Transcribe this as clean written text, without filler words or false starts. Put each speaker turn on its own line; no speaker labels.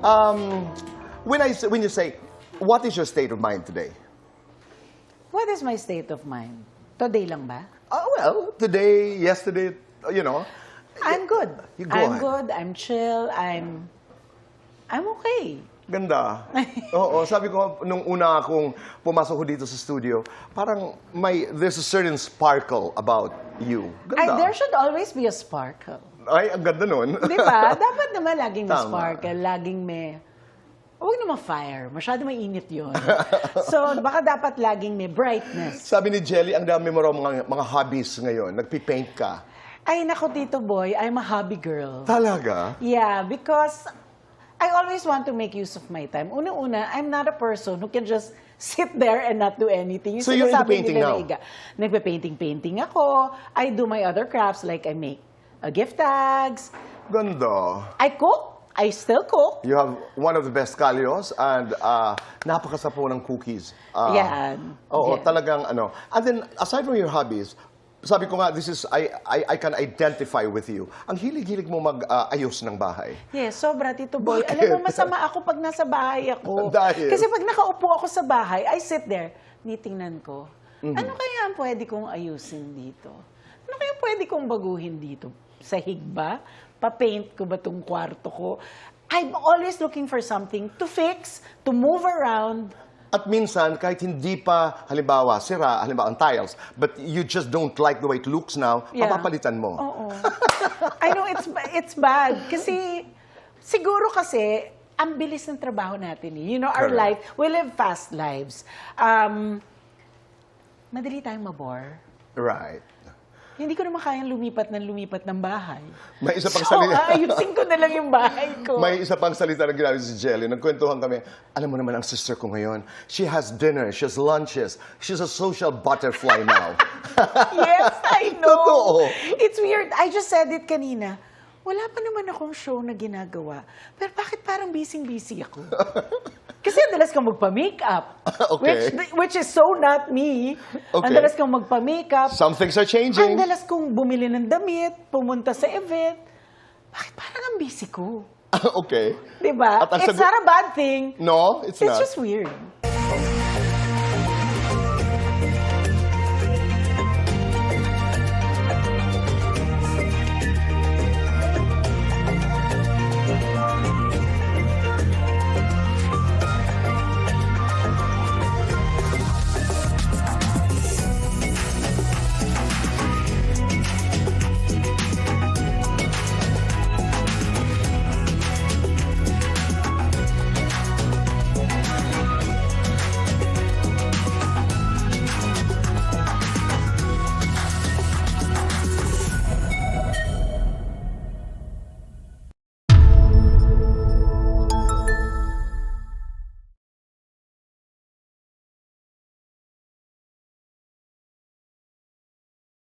Um, when you say, what is your state of mind today?
What is my state of mind? Today lang ba?
Well, today, yesterday, you know.
I'm good.
You go
I'm
ahead.
good. I'm chill. I'm okay.
Ganda. Oo, sabi ko, nung una akong pumasok ko dito sa studio, parang there's a certain sparkle about you. Ganda.
There should always be a sparkle.
Ay, ang ganda nun.
Di ba? Dapat naman laging may
Tama.
sparkle, laging may... Huwag naman fire. Masyado mainit yun. So, baka dapat laging may brightness.
Sabi ni Jelly, ang dami mo raw mga hobbies ngayon. Nagpipaint ka.
Ay, nako, Tito Boy, I'm a hobby girl.
Talaga?
Yeah, because I always want to make use of my time. Una-una, I'm not a person who can just sit there and not do anything. Yung
So you're into
sinasabi
painting
nila
now?
na Iga, nagpe-painting ako. I do my other crafts, like I make gift tags.
Ganda.
I cook. I still cook.
You have one of the best kalyos and napakasapo ng cookies.
Yan.
Oo,
Yan.
talagang ano. And then, aside from your hobbies, sabi ko nga, I can identify with you. Ang hilig-hilig mo mag-ayos ng bahay.
Yes, sobra, Tito Boy.
Bakit?
Alam mo, masama ako pag nasa bahay ako.
Dahil?
Kasi pag nakaupo ako sa bahay, I sit there, nitingnan ko. Ano kaya ang pwede kong ayusin dito? Ano kaya pwede kong baguhin dito? Sahig ba? Pa-paint ko ba tong kwarto ko? I'm always looking for something to fix, to move around.
At minsan, kahit hindi pa, halimbawa, sira, halimbawa, ang tiles, but you just don't like the way it looks now,
Yeah.
papapalitan mo.
Oo. I know, it's bad. Kasi, siguro kasi, ang bilis ng trabaho natin. You know, our
Correct.
life, we live fast lives. Madali tayong mabore.
Right.
Hindi ko naman kayang lumipat ng bahay.
May isa pang
So,
salita.
ayusin ko na lang yung bahay ko.
May isa pang salita na ginamit si Jelly. Nagkwentuhan kami. Alam mo naman ang sister ko ngayon. She has dinner, she has lunches. She's a social butterfly now.
Yes, I know.
Totoo.
It's weird. I just said it kanina. Wala pa naman akong show na ginagawa. Pero bakit parang busy-busy ako? Kasi dalas kang magpa-makeup.
Okay.
Which is so not me.
Okay.
Ang dalas kong magpa-makeup.
Some things are
Ang
changing.
dalas kong bumili ng damit, pumunta sa event. Bakit parang ang busy ko?
Okay.
Diba?
At ang
It's
sagot-
not a bad thing.
No, it's
It's
not.
just weird.